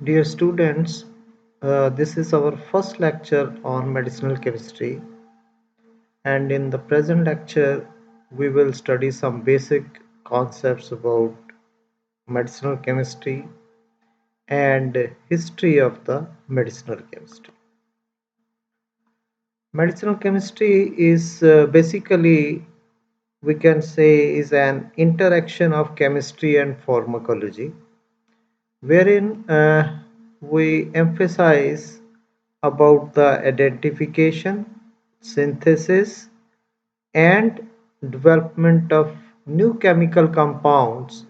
Dear students, this is our first lecture on medicinal chemistry, and in the present lecture, we will study some basic concepts about medicinal chemistry and history of the medicinal chemistry. Medicinal chemistry is basically, we can say, is an interaction of chemistry and pharmacology, wherein we emphasize about the identification, synthesis, and development of new chemical compounds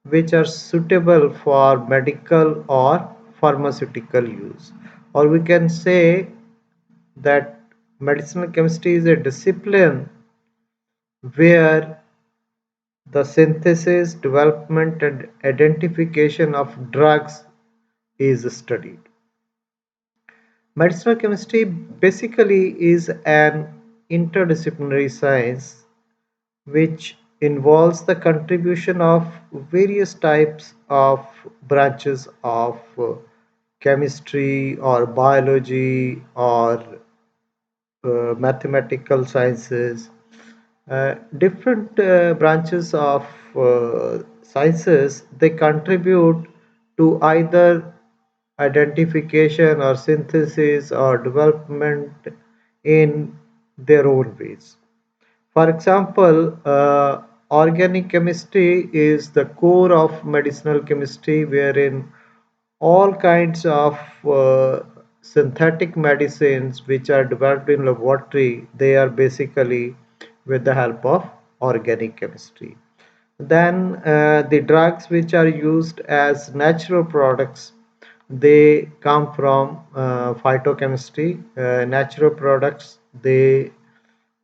which are suitable for medical or pharmaceutical use. Or we can say that medicinal chemistry is a discipline where the synthesis, development, and identification of drugs is studied. Medicinal chemistry basically is an interdisciplinary science which involves the contribution of various types of branches of chemistry or biology or mathematical sciences. Different branches of sciences, they contribute to either identification or synthesis or development in their own ways. For example, organic chemistry is the core of medicinal chemistry, wherein all kinds of synthetic medicines which are developed in laboratory, they are basically with the help of organic chemistry. Then the drugs which are used as natural products, they come from phytochemistry. Natural products, they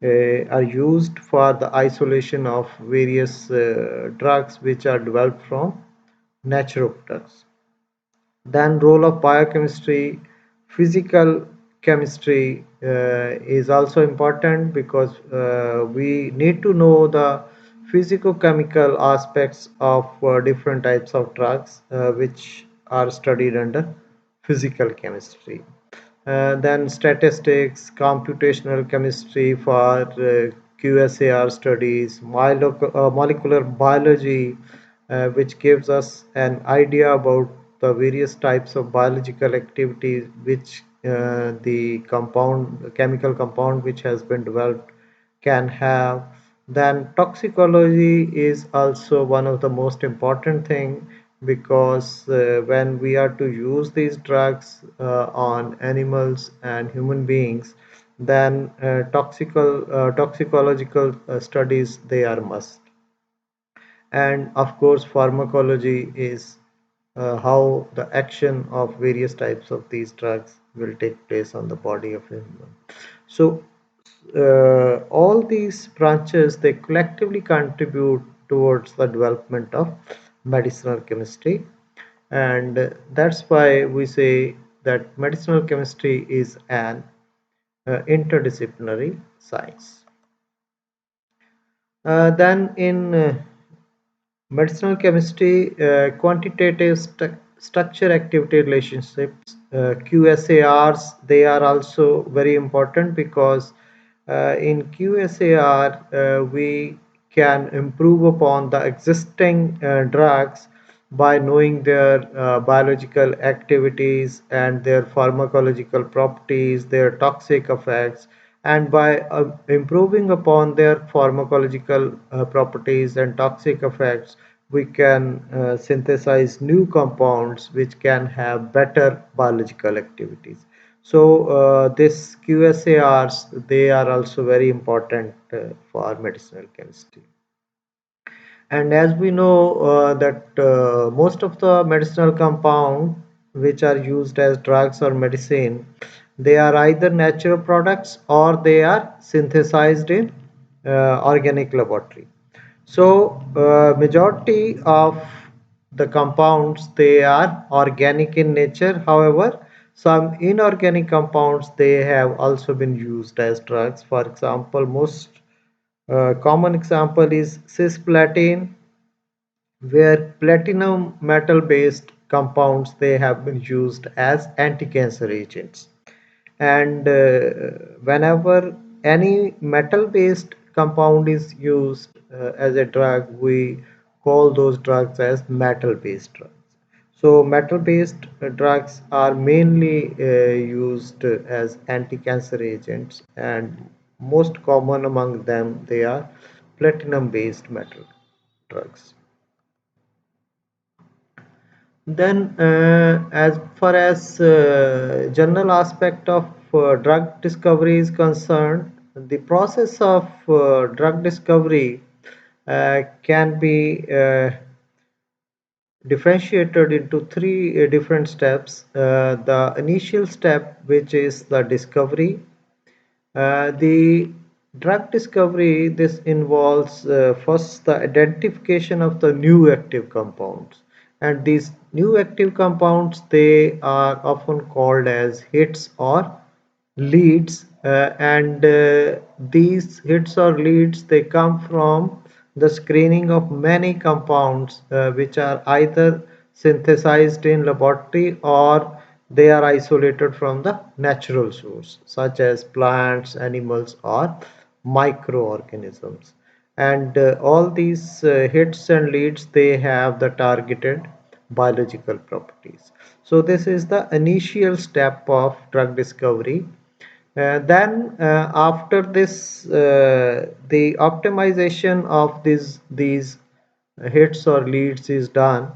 are used for the isolation of various drugs which are developed from natural products. Then role of biochemistry, physical chemistry is also important because we need to know the physicochemical aspects of different types of drugs which are studied under physical chemistry. Then statistics, computational chemistry for QSAR studies, molecular biology, which gives us an idea about the various types of biological activities which the chemical compound which has been developed can have. Then toxicology is also one of the most important thing, because when we are to use these drugs on animals and human beings, then toxicological studies, they are must. And of course pharmacology is how the action of various types of these drugs will take place on the body of a human. So all these branches, they collectively contribute towards the development of medicinal chemistry, and that's why we say that medicinal chemistry is an interdisciplinary science. Then in medicinal chemistry, quantitative structure activity relationships, QSARs, they are also very important because in QSAR we can improve upon the existing drugs by knowing their biological activities and their pharmacological properties, their toxic effects, and by improving upon their pharmacological properties and toxic effects, we can synthesize new compounds which can have better biological activities. So this QSARs, they are also very important for medicinal chemistry. And as we know that most of the medicinal compound which are used as drugs or medicine, they are either natural products or they are synthesized in organic laboratory. So majority of the compounds, they are organic in nature. However, some inorganic compounds, they have also been used as drugs. For example, most common example is cisplatin, where platinum metal based compounds, they have been used as anti-cancer agents. And whenever any metal-based compound is used as a drug, we call those drugs as metal-based drugs. So metal-based drugs are mainly used as anti-cancer agents, and most common among them they are platinum-based metal drugs. Then, as far as general aspect of drug discovery is concerned, the process of drug discovery can be differentiated into three different steps. The initial step, which is the discovery, the drug discovery, this involves first the identification of the new active compounds, and these new active compounds they are often called as hits or leads, and these hits or leads they come from the screening of many compounds which are either synthesized in laboratory or they are isolated from the natural source such as plants, animals or microorganisms. And all these hits and leads they have the targeted biological properties. So this is the initial step of drug discovery. Then after this, the optimization of these hits or leads is done,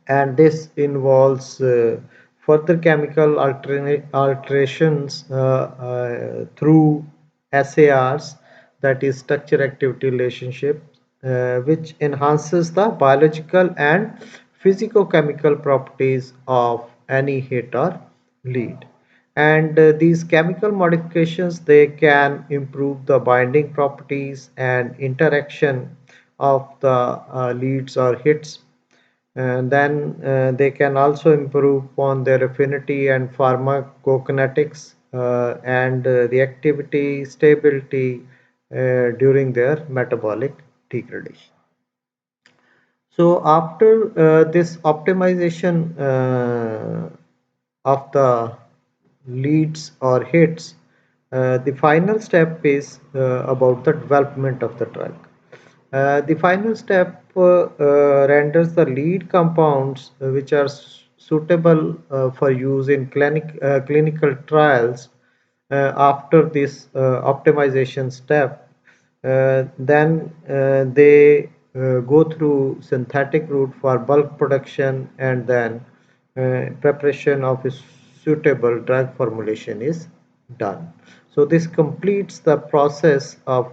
and this involves further chemical alterations through SARs, that is structure activity relationship, which enhances the biological and physicochemical properties of any hit or lead. And these chemical modifications they can improve the binding properties and interaction of the leads or hits, and then they can also improve on their affinity and pharmacokinetics and reactivity stability during their metabolic degradation. So after this optimization of the leads or hits, the final step is about the development of the drug. The final step renders the lead compounds which are suitable for use in clinical trials. After this optimization step, then they go through synthetic route for bulk production, and then preparation of a suitable drug formulation is done. So this completes the process of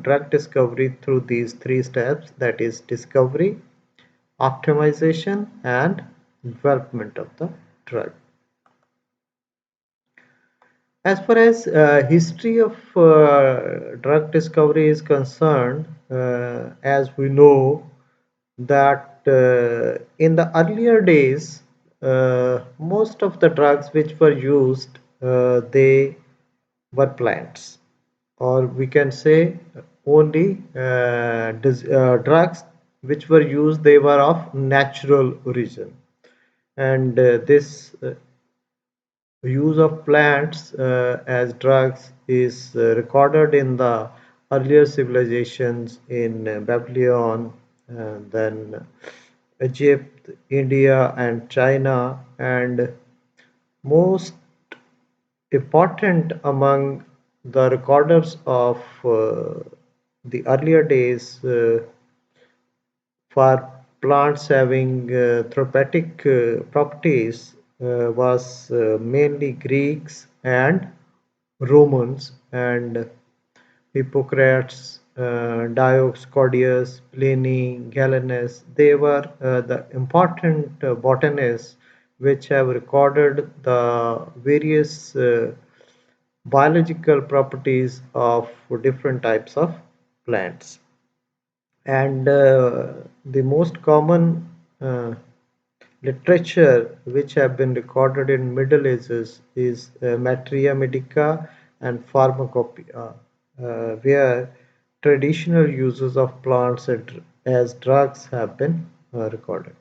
drug discovery through these three steps, that is discovery, optimization and development of the drug. As far as history of drug discovery is concerned, as we know that in the earlier days, most of the drugs which were used, they were plants, or we can say only drugs which were used, they were of natural origin. And this use of plants as drugs is recorded in the earlier civilizations in Babylon, then Egypt, India, and China. And most important among the recorders of the earlier days for plants having therapeutic properties was mainly Greeks and Romans, and Hippocrates, Dioscorides, Pliny, Galenus. They were the important botanists which have recorded the various biological properties of different types of plants. And the most common literature which have been recorded in Middle Ages is Materia Medica and Pharmacopoeia, where traditional uses of plants as drugs have been recorded.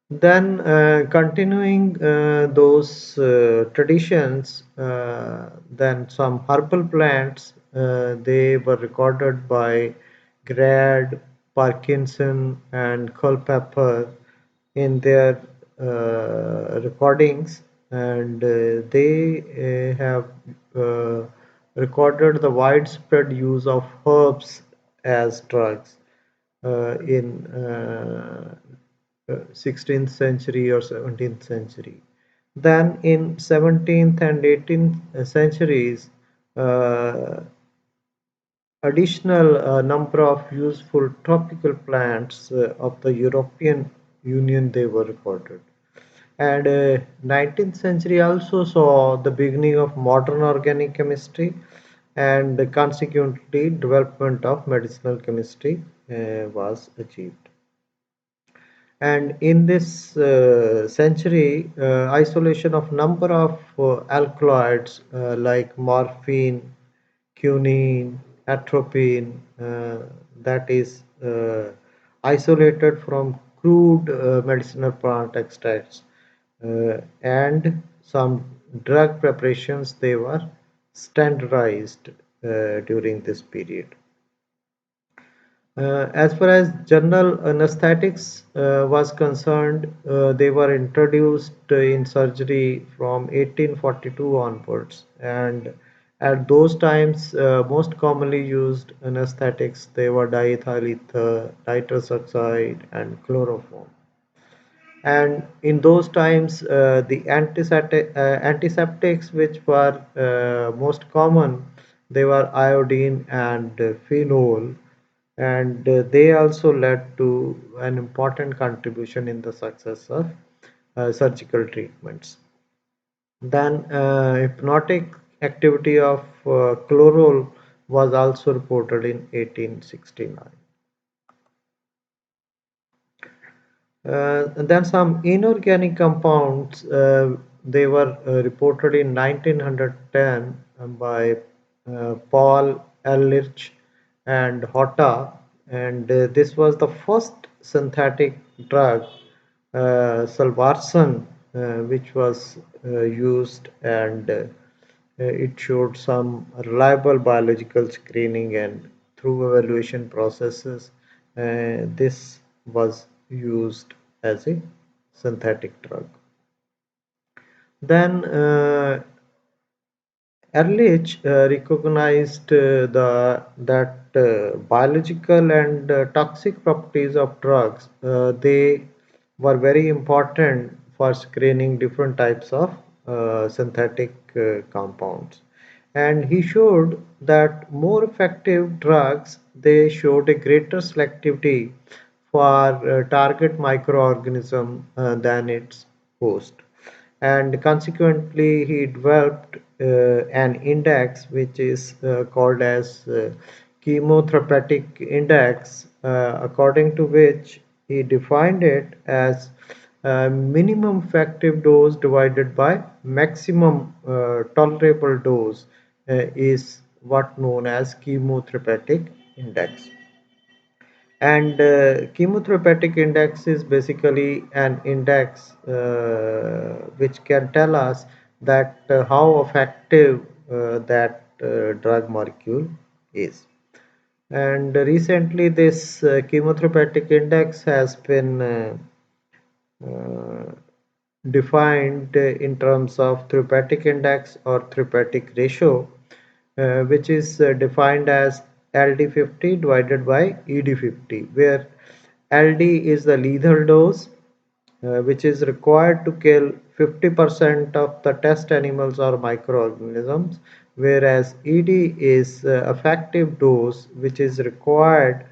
Then, continuing those traditions, then some herbal plants they were recorded by Grad, Parkinson, and Culpeper in their recordings, and they have uh, recorded the widespread use of herbs as drugs in 16th century or 17th century. Then in 17th and 18th centuries, uh, additional number of useful tropical plants of the European Union they were recorded. And 19th century also saw the beginning of modern organic chemistry and consequently development of medicinal chemistry was achieved. And in this century, isolation of number of alkaloids like morphine, quinine, atropine, that is isolated from crude medicinal plant extracts, and some drug preparations they were standardized during this period. As far as general anesthetics was concerned, they were introduced in surgery from 1842 onwards, and at those times, most commonly used anesthetics they were diethyl ether, nitrous oxide, and chloroform. And in those times, the antiseptics which were most common, they were iodine and phenol, and they also led to an important contribution in the success of surgical treatments. Then hypnotic activity of chlorol was also reported in 1869. And then some inorganic compounds, they were reported in 1910 by Paul Ehrlich and Hotta, and this was the first synthetic drug, salvarsan, which was used, and it showed some reliable biological screening, and through evaluation processes, this was used as a synthetic drug. Then Ehrlich recognized that biological and toxic properties of drugs they were very important for screening different types of synthetic compounds, and he showed that more effective drugs they showed a greater selectivity for target microorganism than its host, and consequently he developed an index which is called as chemotherapeutic index, according to which he defined it as minimum effective dose divided by maximum tolerable dose is what known as chemotherapeutic index. And chemotherapeutic index is basically an index which can tell us that how effective that drug molecule is. And recently, this chemotherapeutic index has been uh, defined in terms of therapeutic index or therapeutic ratio, which is defined as LD50 divided by ED50, where LD is the lethal dose, which is required to kill 50% of the test animals or microorganisms, whereas ED is effective dose, which is required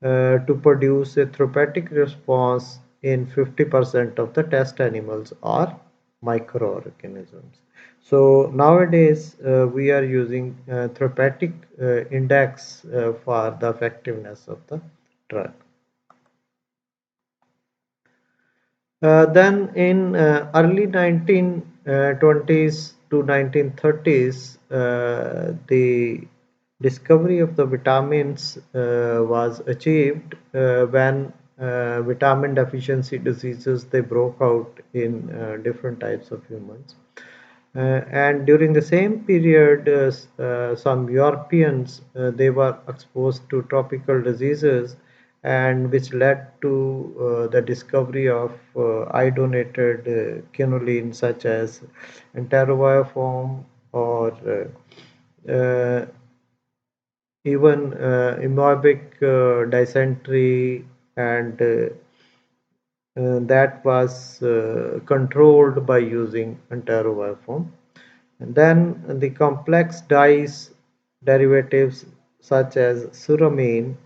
to produce a therapeutic response in 50% of the test animals or microorganisms. So nowadays we are using therapeutic index for the effectiveness of the drug. Then in early 1920s to 1930s, the discovery of the vitamins was achieved when vitamin deficiency diseases, they broke out in different types of humans. And during the same period, some Europeans, they were exposed to tropical diseases, and which led to the discovery of iodinated quinoline such as enterobiform or even amoebic dysentery, and that was controlled by using enterobiform. And then the complex dyes derivatives such as suramine,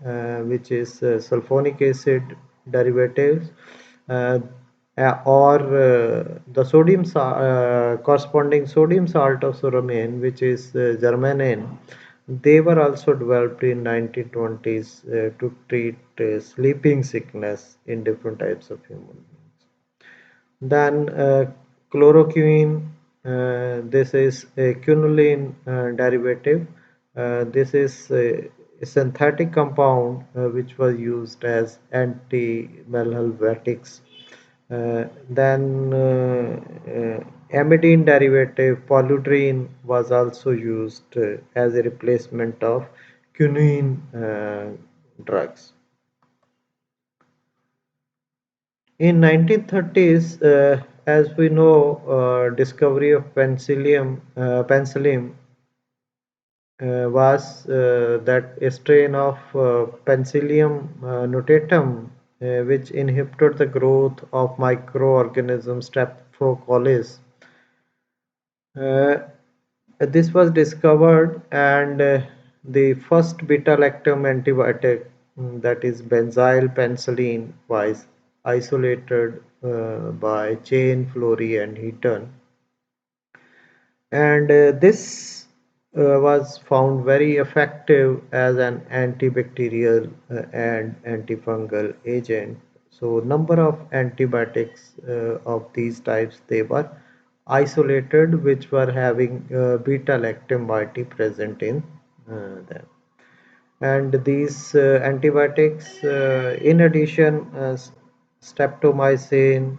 which is sulfonic acid derivatives, uh, or the corresponding sodium salt of suramine, which is germanin, they were also developed in 1920s to treat sleeping sickness in different types of human beings. Then chloroquine, this is a quinoline derivative. This is a synthetic compound which was used as anti-malhelvetics. Then amidine derivative polydrine was also used as a replacement of quinine drugs. In 1930s, as we know, discovery of penicillin was that a strain of Penicillium notatum, which inhibited the growth of microorganisms Streptococcus. Uh, this was discovered, and the first beta-lactam antibiotic, that is benzyl penicillin, was isolated by Chain, Flory, and Heaton, and this was found very effective as an antibacterial and antifungal agent. So number of antibiotics of these types, they were isolated, which were having beta lactam moiety present in them. And these antibiotics, in addition, streptomycin,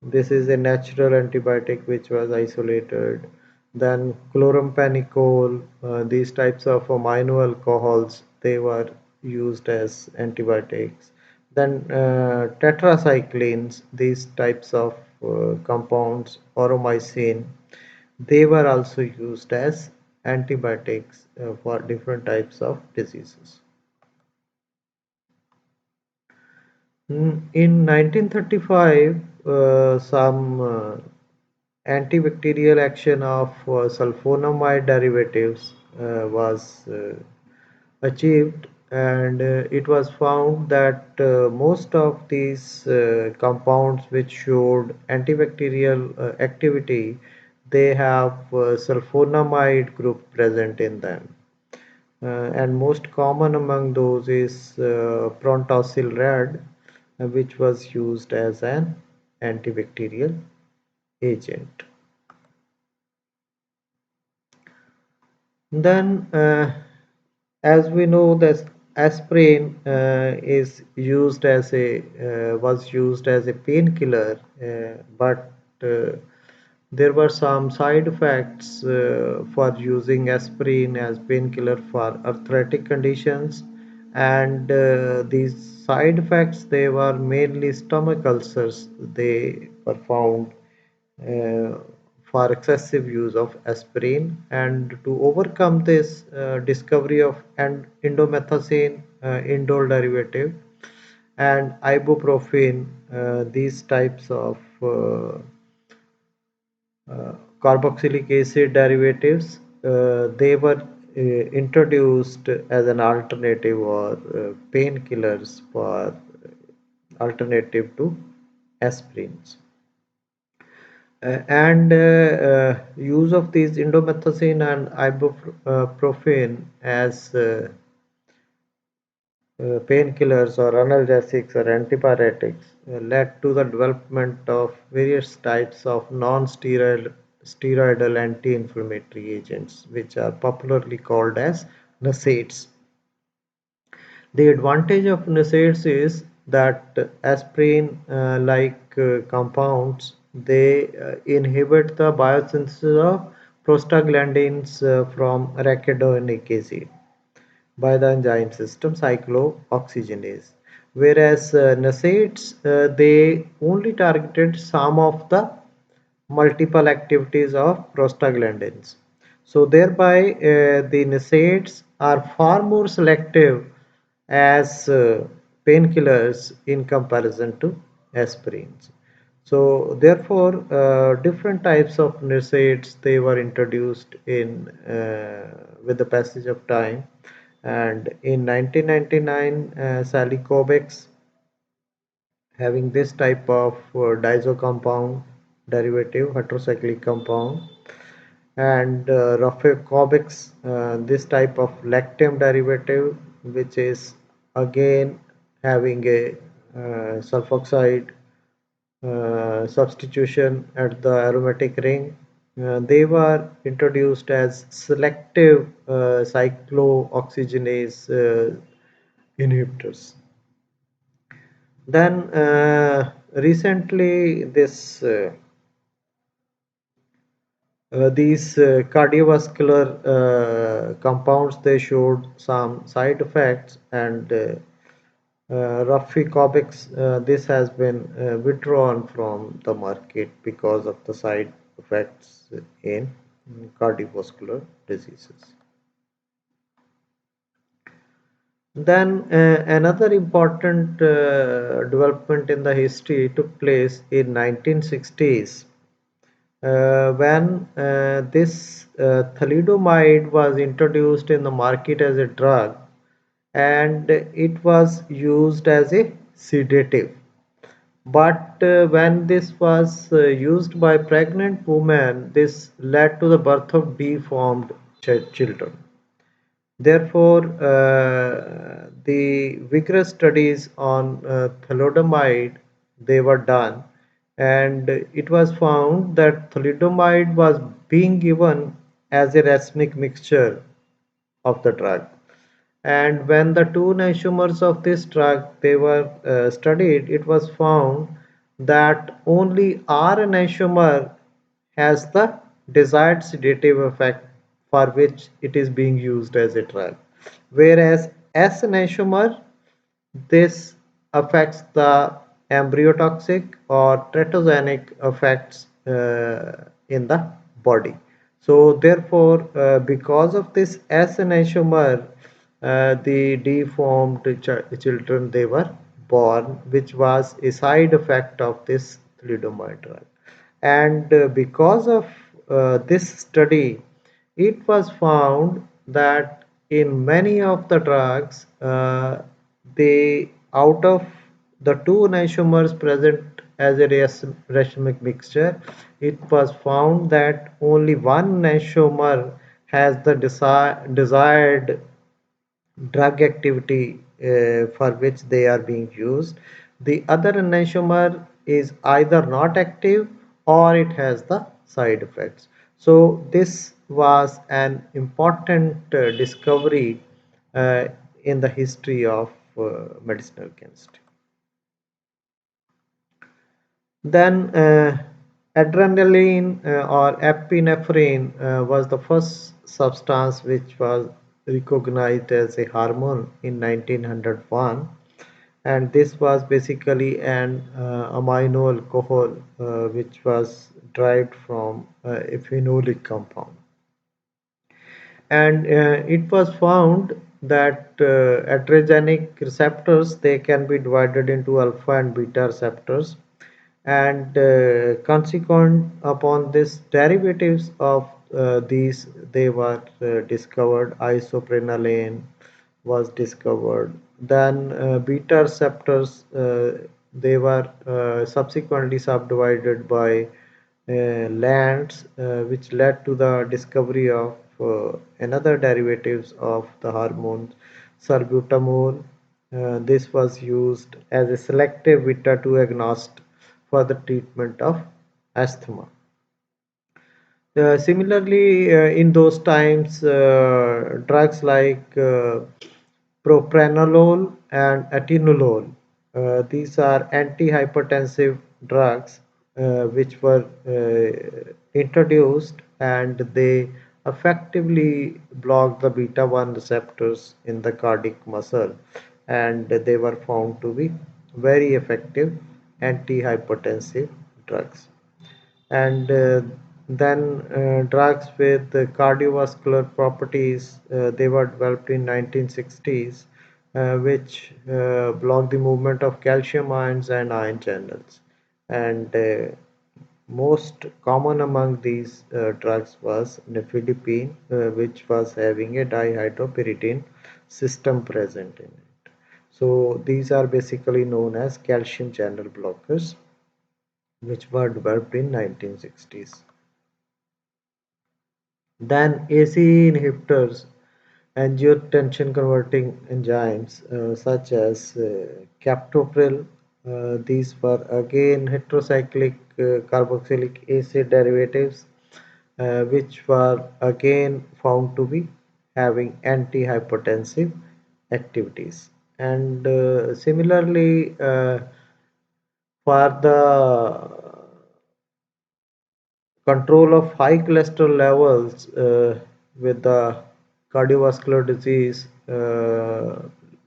this is a natural antibiotic which was isolated. Then chloramphenicol, these types of amino alcohols, they were used as antibiotics. Then tetracyclines, these types of compounds, oromycin, they were also used as antibiotics for different types of diseases. In 1935, some antibacterial action of sulfonamide derivatives was achieved, and it was found that most of these compounds which showed antibacterial activity, they have sulfonamide group present in them. And most common among those is prontosil red, which was used as an antibacterial agent. Then, as we know, that aspirin is used as a was used as a painkiller, but there were some side effects for using aspirin as painkiller for arthritic conditions, and these side effects, they were mainly stomach ulcers. They were found uh, for excessive use of aspirin, and to overcome this, discovery of indomethacin indole derivative and ibuprofen, these types of carboxylic acid derivatives, they were introduced as an alternative or painkillers for alternative to aspirins. And use of these indomethacin and ibuprofen as painkillers or analgesics or antipyretics led to the development of various types of non-steroidal anti-inflammatory agents, which are popularly called as NSAIDs. The advantage of NSAIDs is that aspirin like compounds, they inhibit the biosynthesis of prostaglandins from arachidonic acid by the enzyme system cyclooxygenase, whereas NSAIDs they only targeted some of the multiple activities of prostaglandins. So thereby the NSAIDs are far more selective as painkillers in comparison to aspirins. So therefore, different types of NSAIDs they were introduced in with the passage of time, and in 1999, Salicobex having this type of diazo compound derivative, heterocyclic compound, and Rofecobex, this type of lactam derivative, which is again having a sulfoxide substitution at the aromatic ring. They were introduced as selective cyclooxygenase inhibitors. Then recently, these cardiovascular compounds they showed some side effects, and Rofecobex this has been withdrawn from the market because of the side effects in cardiovascular diseases. Then another important development in the history took place in 1960s when this thalidomide was introduced in the market as a drug, and it was used as a sedative. But when this was used by pregnant women, this led to the birth of deformed children. Therefore, the vigorous studies on thalidomide they were done, and it was found that thalidomide was being given as a racemic mixture of the drug. And when the two isomers of this drug they were studied, it was found that only R isomer has the desired sedative effect for which it is being used as a drug, whereas S isomer this affects the embryotoxic or teratogenic effects in the body. So therefore, because of this S isomer, the deformed children they were born, which was a side effect of this thalidomide drug. And because of this study, it was found that in many of the drugs, they out of the two isomers present as a racemic mixture, it was found that only one isomer has the desired drug activity for which they are being used. The other enantiomer is either not active or it has the side effects. So this was an important discovery uh, in the history of medicinal chemistry. Then adrenaline or epinephrine was the first substance which was recognized as a hormone in 1901, and this was basically an amino alcohol which was derived from a phenolic compound. And it was found that adrenergic receptors they can be divided into alpha and beta receptors, and consequent upon this derivatives of these they were discovered. Isoprenaline was discovered, then beta receptors they were subsequently subdivided by lands, which led to the discovery of another derivatives of the hormones, salbutamol. This was used as a selective beta 2 agonist for the treatment of asthma. Similarly, in those times, drugs like propranolol and atenolol These are antihypertensive drugs which were introduced, and they effectively block the beta 1 receptors in the cardiac muscle, and they were found to be very effective antihypertensive drugs. And then drugs with cardiovascular properties, they were developed in 1960s, which block the movement of calcium ions and ion channels. And most common among these drugs was nifedipine, which was having a dihydropyridine system present in it. So these are basically known as calcium channel blockers, which were developed in 1960s. Then ACE inhibitors, angiotensin converting enzymes such as captopril, these were again heterocyclic carboxylic acid derivatives, which were again found to be having antihypertensive activities. And similarly, for the control of high cholesterol levels with the cardiovascular disease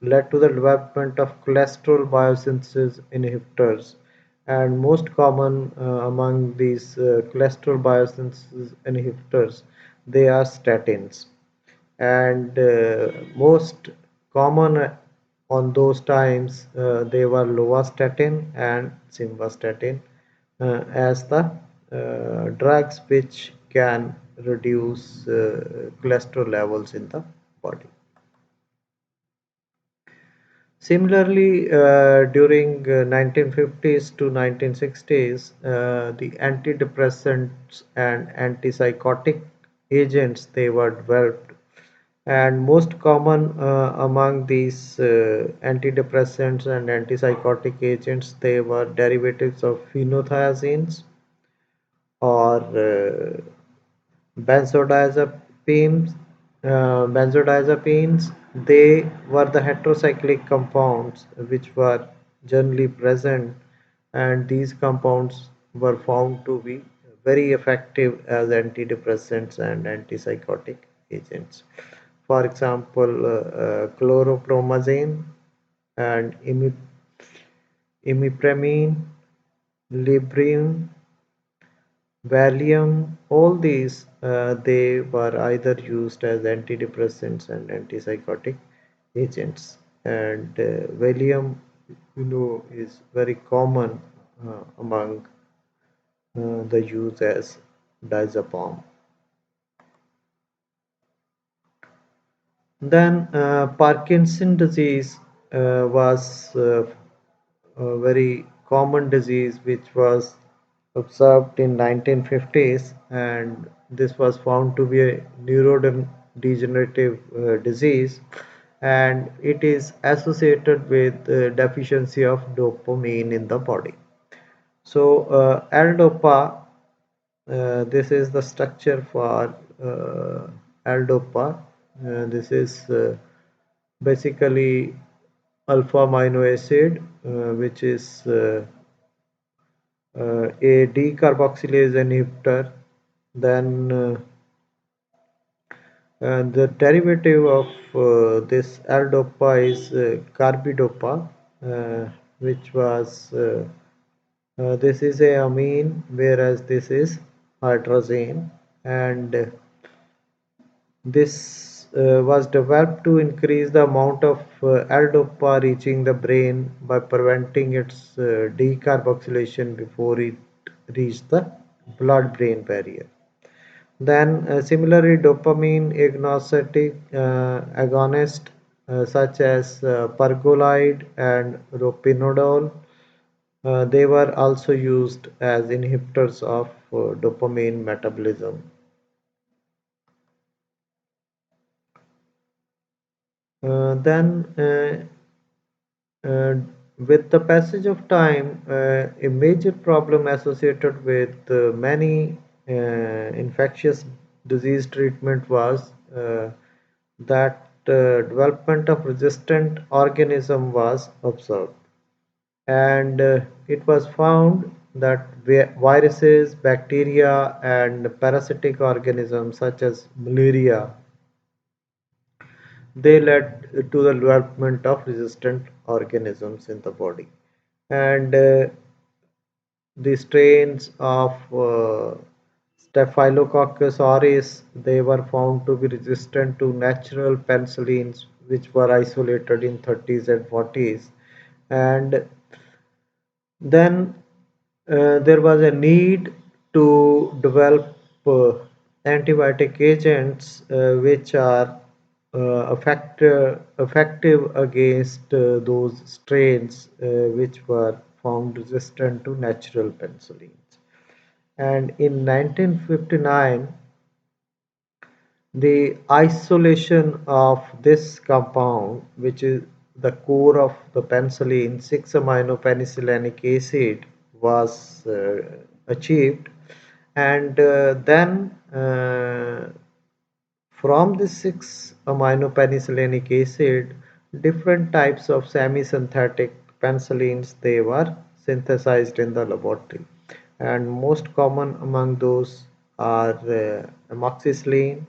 led to the development of cholesterol biosynthesis inhibitors, and most common among these cholesterol biosynthesis inhibitors, they are statins. And most common on those times, they were lovastatin and simvastatin as the drugs which can reduce cholesterol levels in the body. Similarly, during 1950s to 1960s, the antidepressants and antipsychotic agents, they were developed, and most common among these antidepressants and antipsychotic agents, they were derivatives of phenothiazines or benzodiazepines. Benzodiazepines, they were the heterocyclic compounds which were generally present, and these compounds were found to be very effective as antidepressants and antipsychotic agents. For example, chloropromazine and imipramine, Librium, Valium, all these they were either used as antidepressants and antipsychotic agents. And Valium, is very common among the use as diazepam. Then Parkinson disease was a very common disease which was observed in 1950s, and this was found to be a neurodegenerative disease, and it is associated with deficiency of dopamine in the body. So L-DOPA, this is the structure for L-DOPA. This is basically alpha amino acid, which is a decarboxylase inhibitor. Then the derivative of this L-DOPA is carbidopa, which was this is a amine, whereas this is hydrazine, and this was developed to increase the amount of L-DOPA reaching the brain by preventing its decarboxylation before it reached the blood-brain barrier. Then similarly, dopamine agonist such as pergolide and ropinodol, they were also used as inhibitors of dopamine metabolism. Then uh, with the passage of time, a major problem associated with many infectious disease treatment was that development of resistant organism was observed. and it was found that viruses, bacteria, and parasitic organisms such as malaria, they led to the development of resistant organisms in the body. And the strains of Staphylococcus aureus, they were found to be resistant to natural penicillins, which were isolated in 30s and 40s. And then there was a need to develop antibiotic agents which are effective against those strains which were found resistant to natural penicillins. And in 1959, the isolation of this compound, which is the core of the penicillin, 6-amino penicillinic acid, was achieved. And then from the 6-amino penicillinic acid, different types of semi-synthetic penicillins they were synthesized in the laboratory, and most common among those are amoxicillin,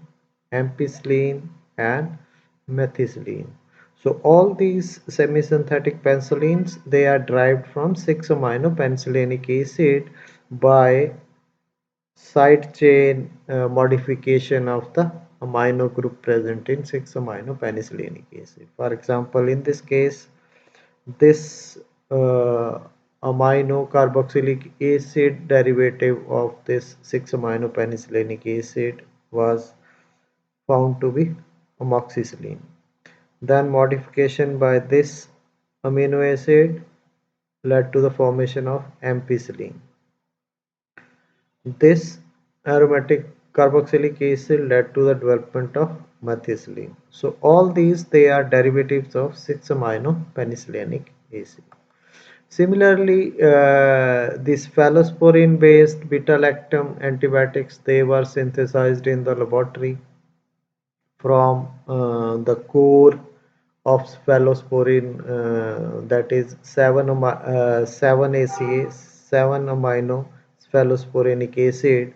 ampicillin, and methicillin. So all these semi-synthetic penicillins they are derived from 6-amino penicillinic acid by side chain modification of the amino group present in 6-amino penicillinic acid. For example, in this case, this uh, amino carboxylic acid derivative of this 6-amino penicillinic acid was found to be amoxicillin. Then modification by this amino acid led to the formation of ampicillin. This aromatic carboxylic acid led to the development of methicillin. So all these they are derivatives of 6-amino penicillinic acid. Similarly, these phallosporin based beta lactam antibiotics they were synthesized in the laboratory from the core of cephalosporin, that is 7-ACA, 7 amino cephalosporinic acid,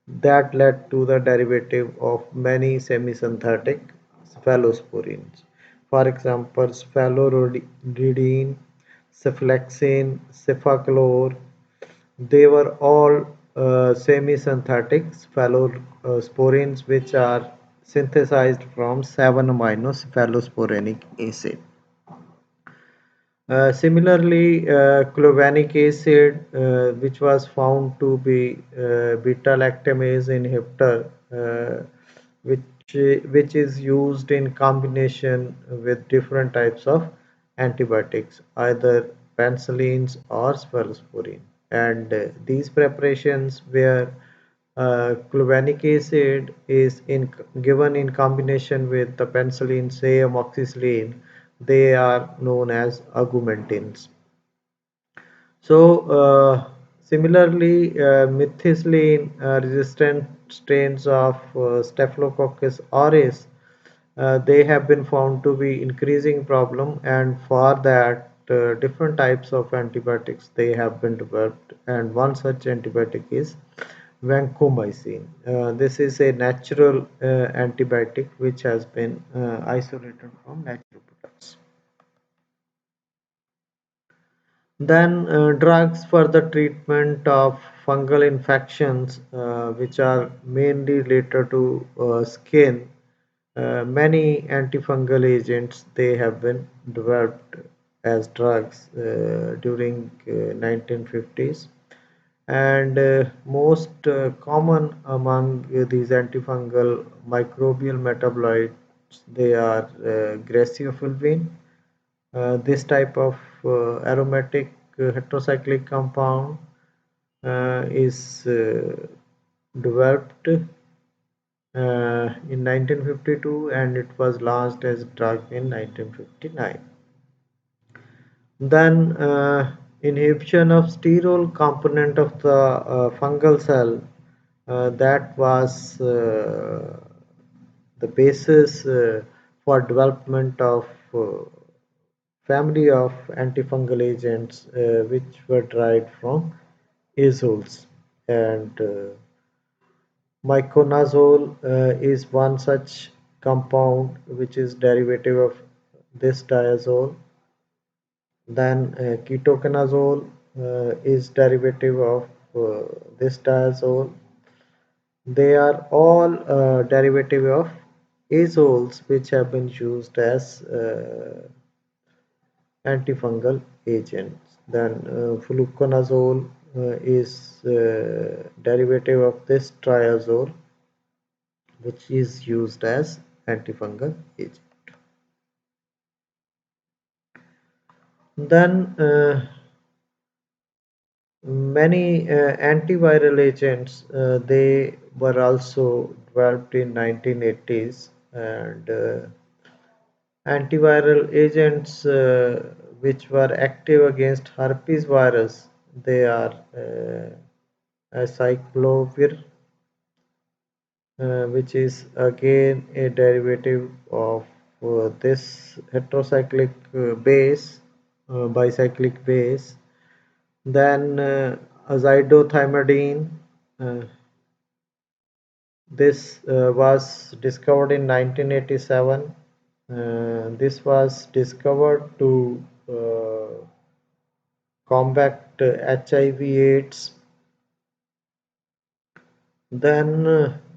that led to the derivative of many semi-synthetic cephalosporins. For example, cephaloridine, cephalexin, cefaclor, they were all semi-synthetic cephalosporins which are synthesized from 7-amino cephalosporinic acid. Similarly, clovanic acid, which was found to be beta-lactamase inhibitor, which is used in combination with different types of antibiotics, either penicillins or cephalosporin. And these preparations where clovanic acid is given in combination with the penicillin, say amoxicillin, they are known as augmentins. So, similarly, methicillin resistant strains of Staphylococcus aureus, they have been found to be increasing problem, and for that, different types of antibiotics they have been developed, and one such antibiotic is vancomycin. This is a natural antibiotic which has been isolated from natural products. Then drugs for the treatment of fungal infections, which are mainly related to skin. Many antifungal agents they have been developed as drugs during 1950s, and most common among these antifungal microbial metabolites they are graciofulvin. This type of aromatic heterocyclic compound is developed in 1952 and it was launched as a drug in 1959. Then inhibition of sterol component of the fungal cell, that was the basis for development of family of antifungal agents which were derived from azoles. And miconazole is one such compound which is derivative of this diazole. Then ketoconazole is derivative of this diazole. They are all derivative of azoles which have been used as antifungal agents. Then fluconazole is derivative of this triazole which is used as antifungal agent. Then many antiviral agents they were also developed in 1980s, and antiviral agents which were active against herpes virus, they are acyclovir, which is again a derivative of this heterocyclic base, bicyclic base. Then azidothiamidine, uh, this was discovered in 1987. This was discovered to combat HIV/AIDS. Then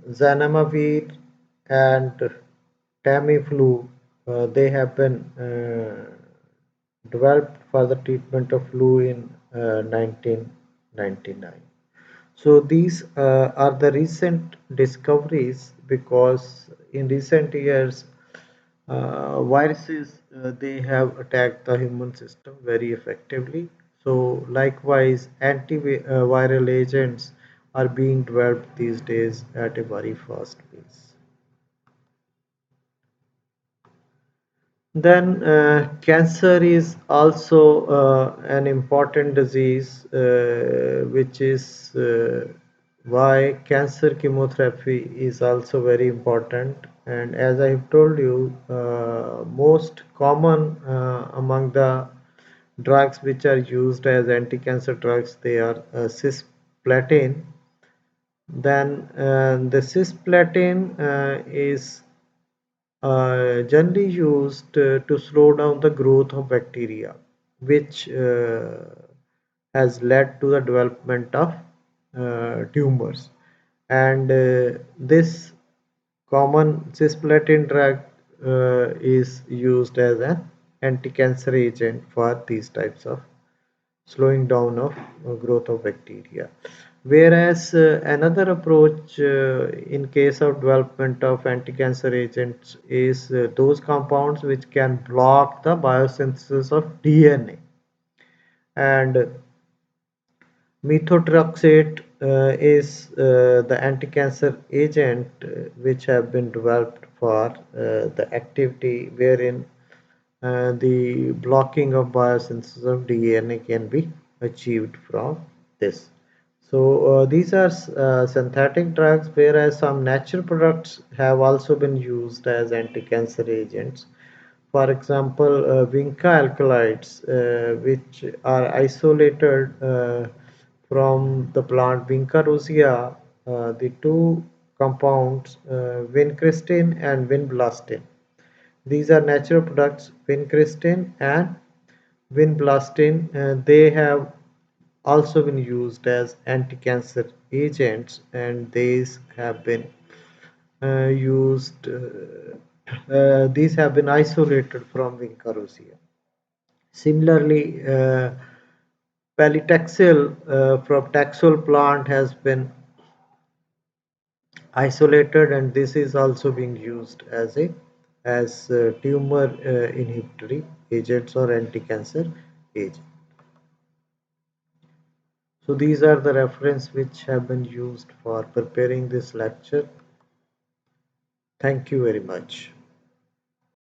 zanamivir and Tamiflu, they have been developed for the treatment of flu in 1999. So these are the recent discoveries, because in recent years viruses they have attacked the human system very effectively. So likewise antiviral agents are being developed these days at a very fast pace. Then cancer is also an important disease, which is why cancer chemotherapy is also very important. And as I have told you, most common among the drugs which are used as anti-cancer drugs, they are cisplatin. Then the cisplatin is generally used to slow down the growth of bacteria, which has led to the development of tumors. And this common cisplatin drug is used as an anti-cancer agent for these types of slowing down of growth of bacteria. Whereas another approach in case of development of anti-cancer agents is those compounds which can block the biosynthesis of DNA. And methotrexate is the anti-cancer agent which have been developed for the activity wherein the blocking of biosynthesis of DNA can be achieved from this. So these are synthetic drugs, whereas some natural products have also been used as anti-cancer agents. For example, vinca alkaloids, which are isolated from the plant Vinca rosea, the two compounds, vincristine and vinblastine. These are natural products, vincristine and vinblastine. They have also been used as anti-cancer agents, and these have been these have been isolated from Vinca rosea. Similarly, palitaxel from Taxol plant has been isolated, and this is also being used as a tumor inhibitory agents or anti-cancer agent. So these are the reference which have been used for preparing this lecture. Thank you very much.